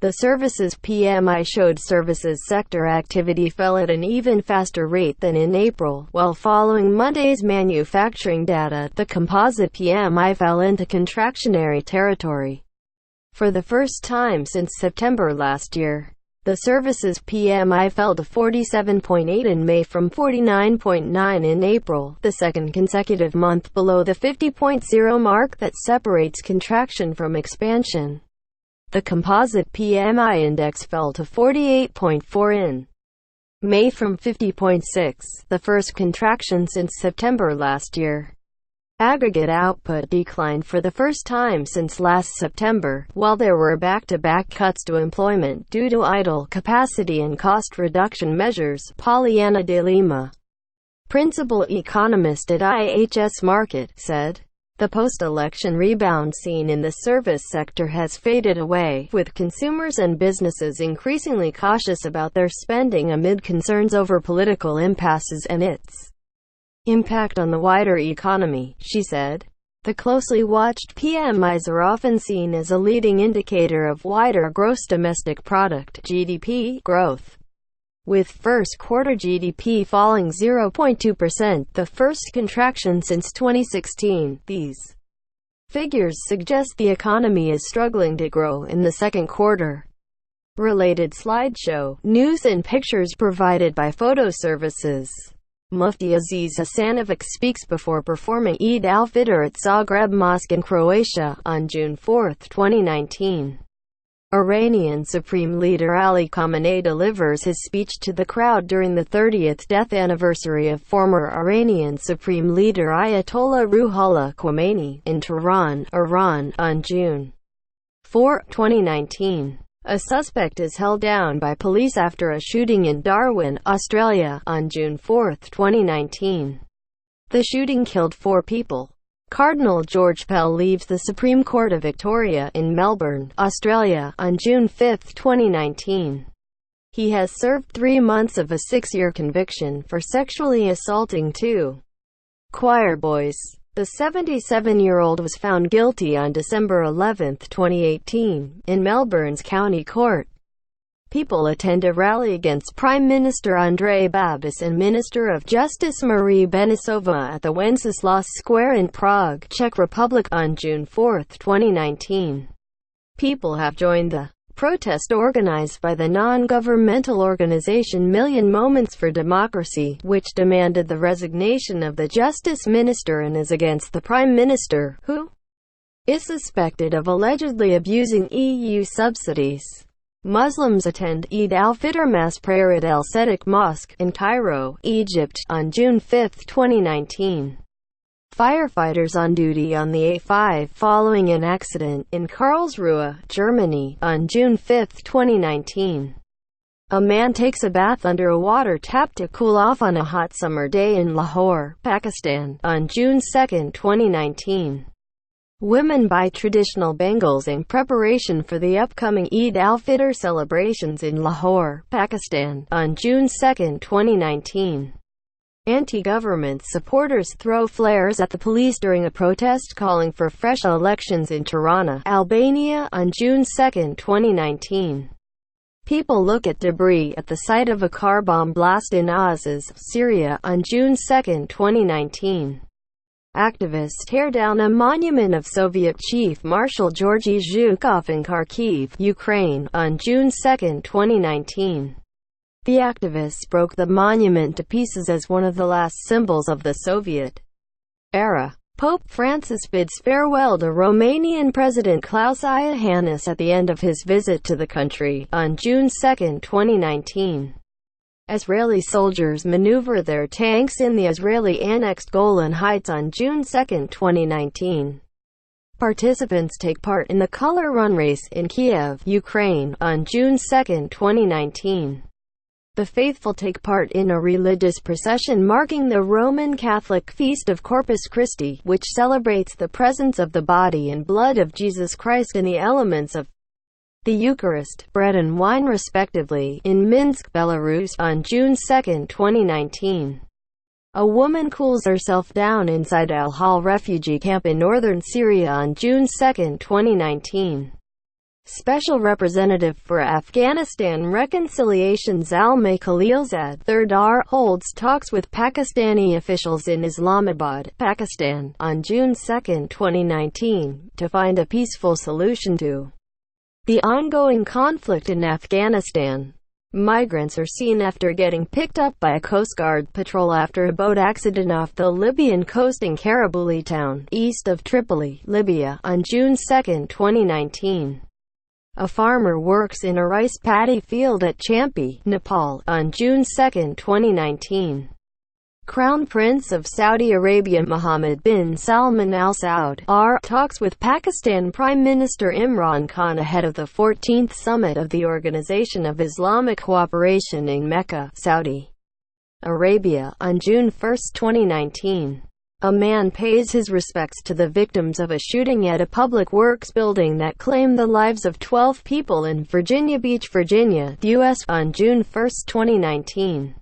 The services PMI showed services sector activity fell at an even faster rate than in April, while following Monday's manufacturing data, the composite PMI fell into contractionary territory. For the first time since September last year, the services PMI fell to 47.8 in May from 49.9 in April, the second consecutive month below the 50.0 mark that separates contraction from expansion. The composite PMI index fell to 48.4 in May from 50.6, the first contraction since September last year. Aggregate output declined for the first time since last September, while there were back-to-back cuts to employment due to idle capacity and cost reduction measures. Pollyanna de Lima, principal economist at IHS Markit, said, "The post-election rebound seen in the service sector has faded away, with consumers and businesses increasingly cautious about their spending amid concerns over political impasses and its impact on the wider economy," she said. The closely watched PMIs are often seen as a leading indicator of wider gross domestic product (GDP) growth, with first quarter GDP falling 0.2%, the first contraction since 2016. These figures suggest the economy is struggling to grow in the second quarter. Related slideshow, news and pictures provided by Photo Services. Mufti Aziz Hasanovic speaks before performing Eid al-Fitr at Zagreb Mosque in Croatia, on June 4, 2019. Iranian Supreme Leader Ali Khamenei delivers his speech to the crowd during the 30th death anniversary of former Iranian Supreme Leader Ayatollah Ruhollah Khomeini, in Tehran, Iran, on June 4, 2019. A suspect is held down by police after a shooting in Darwin, Australia, on June 4, 2019. The shooting killed 4 people. Cardinal George Pell leaves the Supreme Court of Victoria, in Melbourne, Australia, on June 5, 2019. He has served 3 months of a 6-year conviction for sexually assaulting 2 choir boys. The 77-year-old was found guilty on December 11, 2018, in Melbourne's County Court. People attend a rally against Prime Minister Andrej Babis and Minister of Justice Marie Benisova at the Wenceslas Square in Prague, Czech Republic, on June 4, 2019. People have joined the protest organized by the non-governmental organization Million Moments for Democracy, which demanded the resignation of the Justice Minister and is against the Prime Minister, who is suspected of allegedly abusing EU subsidies. Muslims attend Eid al-Fitr mass prayer at El Sadiq Mosque, in Cairo, Egypt, on June 5, 2019. Firefighters on duty on the A5 following an accident in Karlsruhe, Germany, on June 5, 2019. A man takes a bath under a water tap to cool off on a hot summer day in Lahore, Pakistan, on June 2, 2019. Women buy traditional bangles in preparation for the upcoming Eid al-Fitr celebrations in Lahore, Pakistan, on June 2, 2019. Anti-government supporters throw flares at the police during a protest calling for fresh elections in Tirana, Albania, on June 2, 2019. People look at debris at the site of a car bomb blast in Azaz, Syria, on June 2, 2019. Activists tear down a monument of Soviet Chief Marshal Georgy Zhukov in Kharkiv, Ukraine, on June 2, 2019. The activists broke the monument to pieces as one of the last symbols of the Soviet era. Pope Francis bids farewell to Romanian President Klaus Iohannis at the end of his visit to the country, on June 2, 2019. Israeli soldiers maneuver their tanks in the Israeli-annexed Golan Heights on June 2, 2019. Participants take part in the Color Run race in Kiev, Ukraine, on June 2, 2019. The faithful take part in a religious procession marking the Roman Catholic feast of Corpus Christi, which celebrates the presence of the body and blood of Jesus Christ and the elements of the Eucharist, bread and wine respectively, in Minsk, Belarus, on June 2, 2019. A woman cools herself down inside Al-Hol refugee camp in northern Syria on June 2, 2019. Special Representative for Afghanistan Reconciliation Zalmay Khalilzad III holds talks with Pakistani officials in Islamabad, Pakistan, on June 2, 2019, to find a peaceful solution to the ongoing conflict in Afghanistan. Migrants are seen after getting picked up by a Coast Guard patrol after a boat accident off the Libyan coast in Karabouli town, east of Tripoli, Libya, on June 2, 2019. A farmer works in a rice paddy field at Champi, Nepal, on June 2, 2019. Crown Prince of Saudi Arabia Mohammed bin Salman Al Saud talks with Pakistan Prime Minister Imran Khan ahead of the 14th summit of the Organization of Islamic Cooperation in Mecca, Saudi Arabia, on June 1, 2019. A man pays his respects to the victims of a shooting at a public works building that claimed the lives of 12 people in Virginia Beach, Virginia, U.S., on June 1, 2019.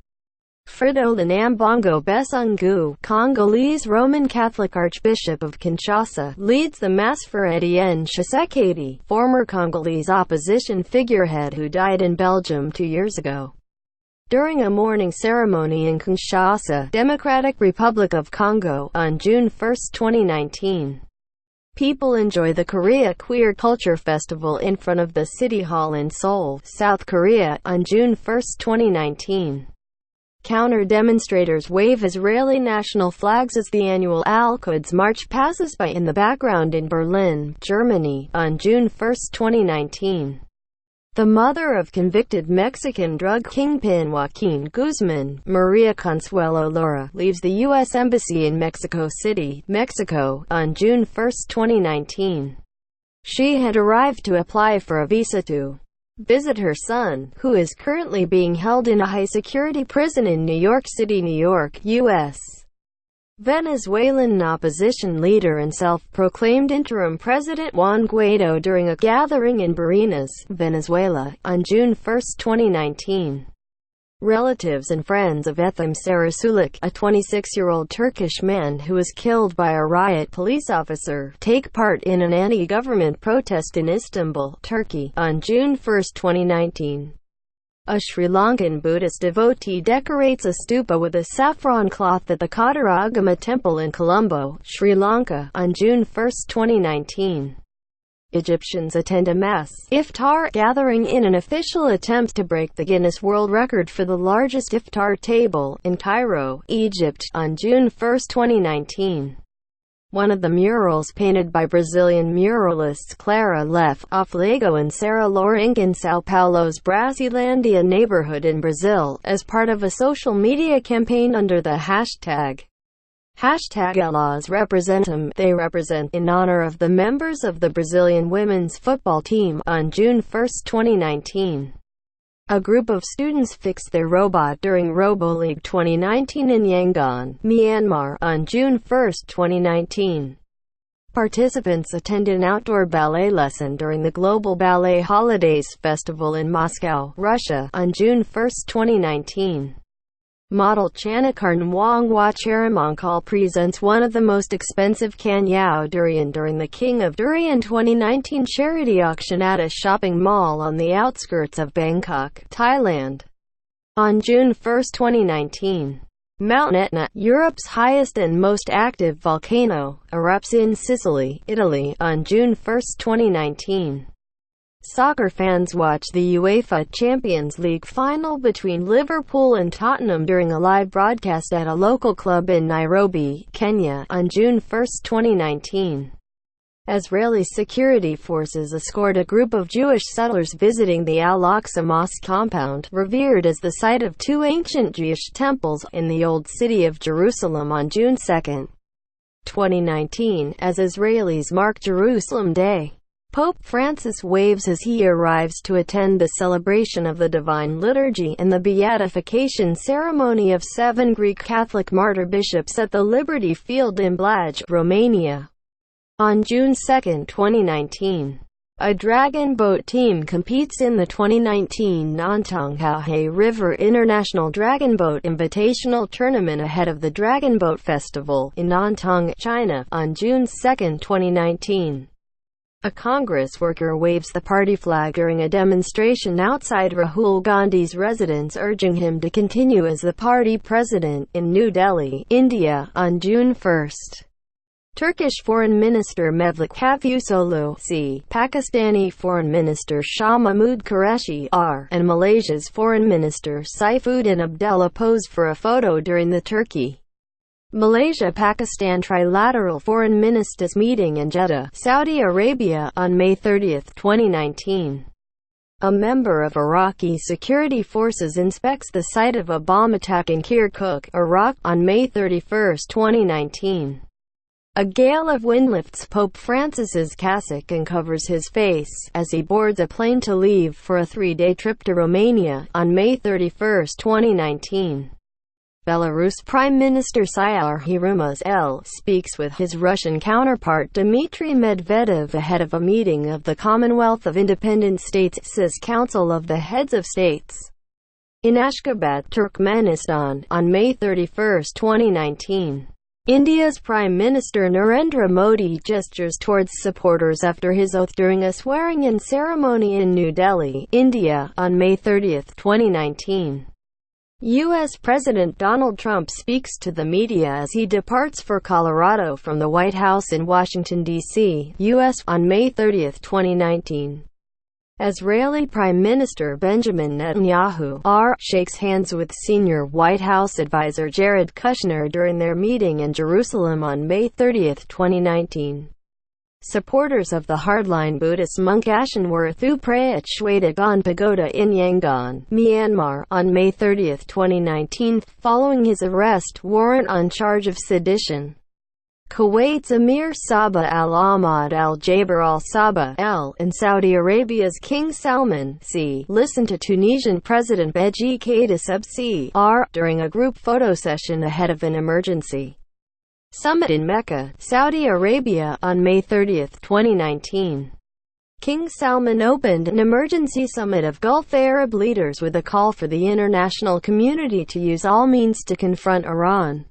Fridolin Ambongo Besungu, Congolese Roman Catholic Archbishop of Kinshasa, leads the Mass for Etienne Tshisekedi, former Congolese opposition figurehead who died in Belgium 2 years ago. During a mourning ceremony in Kinshasa, Democratic Republic of Congo, on June 1, 2019. People enjoy the Korea Queer Culture Festival in front of the City Hall in Seoul, South Korea, on June 1, 2019. Counter-demonstrators wave Israeli national flags as the annual Al-Quds March passes by in the background in Berlin, Germany, on June 1, 2019. The mother of convicted Mexican drug kingpin Joaquin Guzman, Maria Consuelo Lora, leaves the U.S. Embassy in Mexico City, Mexico, on June 1, 2019. She had arrived to apply for a visa to visit her son, who is currently being held in a high-security prison in New York City, New York, U.S. Venezuelan opposition leader and self-proclaimed interim President Juan Guaido during a gathering in Barinas, Venezuela, on June 1, 2019. Relatives and friends of Ethem Sarasulik, a 26-year-old Turkish man who was killed by a riot police officer, take part in an anti-government protest in Istanbul, Turkey, on June 1, 2019. A Sri Lankan Buddhist devotee decorates a stupa with a saffron cloth at the Kotaragama Temple in Colombo, Sri Lanka, on June 1, 2019. Egyptians attend a mass iftar gathering in an official attempt to break the Guinness World Record for the largest iftar table, in Cairo, Egypt, on June 1, 2019. One of the murals painted by Brazilian muralists Clara Leff, Oflago and Sarah Loring in São Paulo's Brasilândia neighborhood in Brazil, as part of a social media campaign under the hashtag Elas Representam, they represent, in honor of the members of the Brazilian women's football team, on June 1, 2019. A group of students fixed their robot during RoboLeague 2019 in Yangon, Myanmar, on June 1, 2019. Participants attend an outdoor ballet lesson during the Global Ballet Holidays Festival in Moscow, Russia, on June 1, 2019. Model Chanakarn Wangwa Charamonkal presents one of the most expensive Kanyao durian during the King of Durian 2019 charity auction at a shopping mall on the outskirts of Bangkok, Thailand, on June 1, 2019. Mount Etna, Europe's highest and most active volcano, erupts in Sicily, Italy, on June 1, 2019. Soccer fans watch the UEFA Champions League final between Liverpool and Tottenham during a live broadcast at a local club in Nairobi, Kenya, on June 1, 2019. Israeli security forces escort a group of Jewish settlers visiting the Al-Aqsa Mosque compound, revered as the site of two ancient Jewish temples, in the Old City of Jerusalem on June 2, 2019, as Israelis mark Jerusalem Day. Pope Francis waves as he arrives to attend the celebration of the Divine Liturgy and the beatification ceremony of 7 Greek Catholic martyr bishops at the Liberty Field in Blaj, Romania, on June 2, 2019. A dragon boat team competes in the 2019 Nantong River International Dragon Boat Invitational Tournament ahead of the Dragon Boat Festival in Nantong, China, on June 2, 2019. A Congress worker waves the party flag during a demonstration outside Rahul Gandhi's residence, urging him to continue as the party president in New Delhi, India, on June 1. Turkish Foreign Minister Mevlut Cavusoglu (C), Pakistani Foreign Minister Shah Mahmood Qureshi (R), and Malaysia's Foreign Minister Saifuddin Abdullah posed for a photo during the Turkey-Malaysia-Pakistan trilateral foreign ministers meeting in Jeddah, Saudi Arabia, on May 30, 2019. A member of Iraqi security forces inspects the site of a bomb attack in Kirkuk, Iraq, on May 31, 2019. A gale of wind lifts Pope Francis's cassock and covers his face, as he boards a plane to leave for a 3-day trip to Romania, on May 31, 2019. Belarus Prime Minister Syar Hirumaz speaks with his Russian counterpart Dmitry Medvedev ahead of a meeting of the Commonwealth of Independent States Council of the Heads of States in Ashgabat, Turkmenistan, on May 31, 2019. India's Prime Minister Narendra Modi gestures towards supporters after his oath during a swearing-in ceremony in New Delhi, India, on May 30, 2019. U.S. President Donald Trump speaks to the media as he departs for Colorado from the White House in Washington, D.C., U.S., on May 30, 2019. Israeli Prime Minister Benjamin Netanyahu (R) shakes hands with senior White House advisor Jared Kushner during their meeting in Jerusalem on May 30, 2019. Supporters of the hardline Buddhist monk Ashenworth pray at Shwedagon Pagoda in Yangon, Myanmar, on May 30, 2019, following his arrest warrant on charge of sedition. Kuwait's Emir Sabah al-Ahmad al-Jaber al-Sabah Al and Saudi Arabia's King Salman C listened to Tunisian President Beji Caid Essebsi R during a group photo session ahead of an emergency summit in Mecca, Saudi Arabia, on May 30, 2019. King Salman opened an emergency summit of Gulf Arab leaders with a call for the international community to use all means to confront Iran.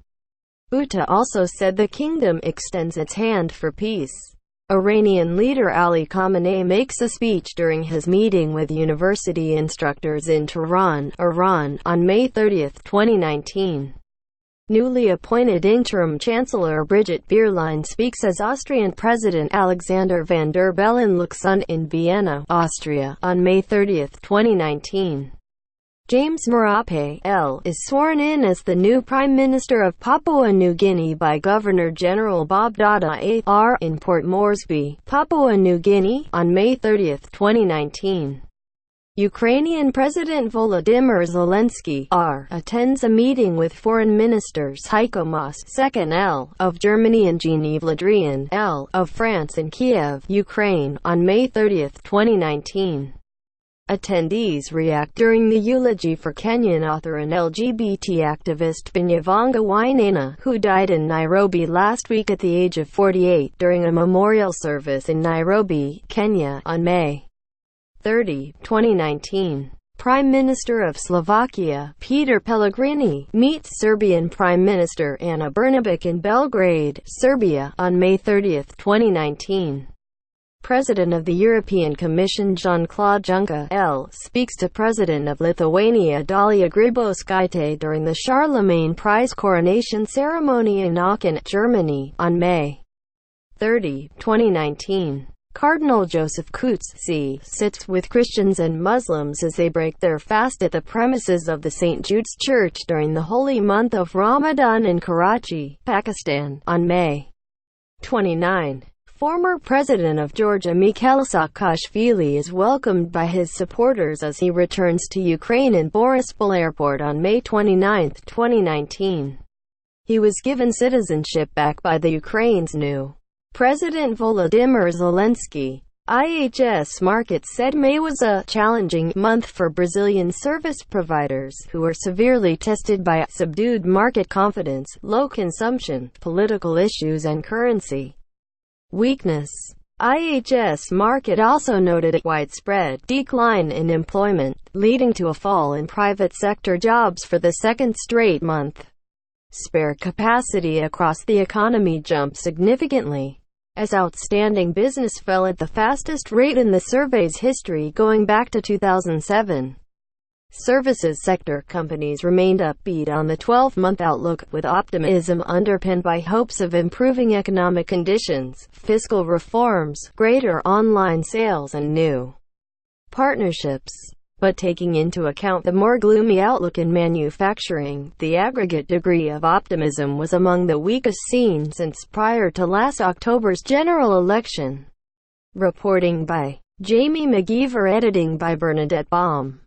Bhutta also said the kingdom extends its hand for peace. Iranian leader Ali Khamenei makes a speech during his meeting with university instructors in Tehran, Iran, on May 30, 2019. Newly appointed interim Chancellor Brigitte Bierlein speaks as Austrian President Alexander van der Bellen looks on in Vienna, Austria, on May 30, 2019. James Marape L. is sworn in as the new Prime Minister of Papua New Guinea by Governor-General Bob Dada A.R. in Port Moresby, Papua New Guinea, on May 30, 2019. Ukrainian President Volodymyr Zelensky R. attends a meeting with Foreign Ministers Heiko Maas II L. of Germany and Jean-Yves Le Drian L. of France in Kiev, Ukraine, on May 30, 2019. Attendees react during the eulogy for Kenyan author and LGBT activist Binyavanga Wainaina, who died in Nairobi last week at the age of 48 during a memorial service in Nairobi, Kenya, on May 30, 2019. Prime Minister of Slovakia, Peter Pellegrini, meets Serbian Prime Minister Ana Brnabic in Belgrade, Serbia, on May 30, 2019. President of the European Commission Jean-Claude Juncker L. speaks to President of Lithuania Dalia Grybauskaitė during the Charlemagne Prize coronation ceremony in Aachen, Germany, on May 30, 2019. Cardinal Joseph Coutts C. sits with Christians and Muslims as they break their fast at the premises of the St. Jude's Church during the holy month of Ramadan in Karachi, Pakistan, on May 29. Former President of Georgia Mikhail Saakashvili is welcomed by his supporters as he returns to Ukraine in Borispol Airport on May 29, 2019. He was given citizenship back by the Ukraine's new President Volodymyr Zelensky. IHS Markit said May was a challenging month for Brazilian service providers, who were severely tested by subdued market confidence, low consumption, political issues and currency weakness. IHS Markit also noted a widespread decline in employment, leading to a fall in private sector jobs for the second straight month. Spare capacity across the economy jumped significantly. as outstanding business fell at the fastest rate in the survey's history going back to 2007. Services sector companies remained upbeat on the 12-month outlook, with optimism underpinned by hopes of improving economic conditions, fiscal reforms, greater online sales and new partnerships. But taking into account the more gloomy outlook in manufacturing, the aggregate degree of optimism was among the weakest seen since prior to last October's general election. Reporting by Jamie McGeever, editing by Bernadette Baum.